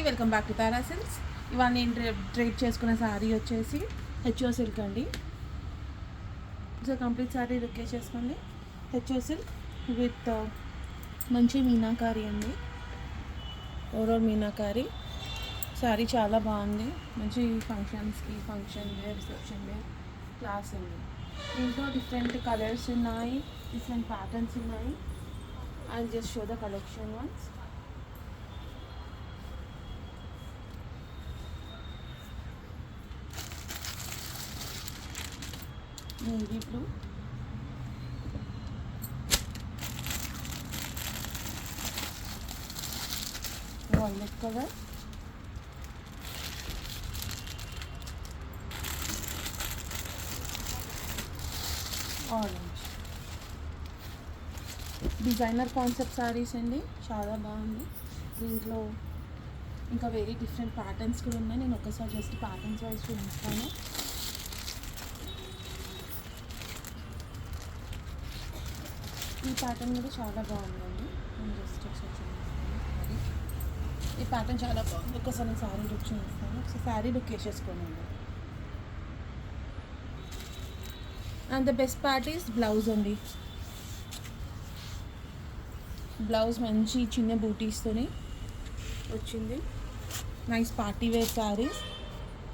Welcome back to Tara silks. ఇవాళ నేను trade చేసుకున్న శారీ వచ్చేసి హెచ్ఓ సిల్క్ అండి. సో కంప్లీట్ శారీ లుక్ చేసుకోండి. హెచ్ఓ సిల్క్ విత్ మంచి మీనాకారి అండి. ఓవరాల్ మీనాకారి శారీ చాలా బాగుంది. మంచి ఫంక్షన్స్కి, function wear, reception wear class ఉంది. దీంట్లో డిఫరెంట్ కలర్స్ ఉన్నాయి, డిఫరెంట్ ప్యాటర్న్స్ ఉన్నాయి. I just show the collection once. Navy blue, violet colour, orange. Designer concept saris అండి, చాలా బాగుంది. దీంట్లో ఇంకా వెరీ డిఫరెంట్ ప్యాటర్న్స్ కూడా ఉన్నాయి. నేను ఒకసారి జస్ట్ ప్యాటర్న్స్ వైజ్ చూపిస్తాను. ఈ ప్యాటర్న్ కూడా చాలా బాగుందండి. నేను జస్ట్ ఒకసారి చూపిస్తాను. ఈ ప్యాటర్న్ చాలా బాగుంది. ఒకసారి నేను శారీ లుక్ చూపిస్తాను. ఒకసారి శారీ లుక్ వేసేసుకోనండి. And the best part is blouse అండి. బ్లౌజ్ మంచి చిన్న బూటీస్తోని వచ్చింది. Nice party wear saris.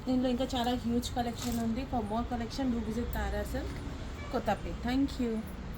దీంట్లో ఇంకా చాలా హ్యూజ్ కలెక్షన్ ఉంది. For more collection do visit Tara silk, Kothapet. Thank you.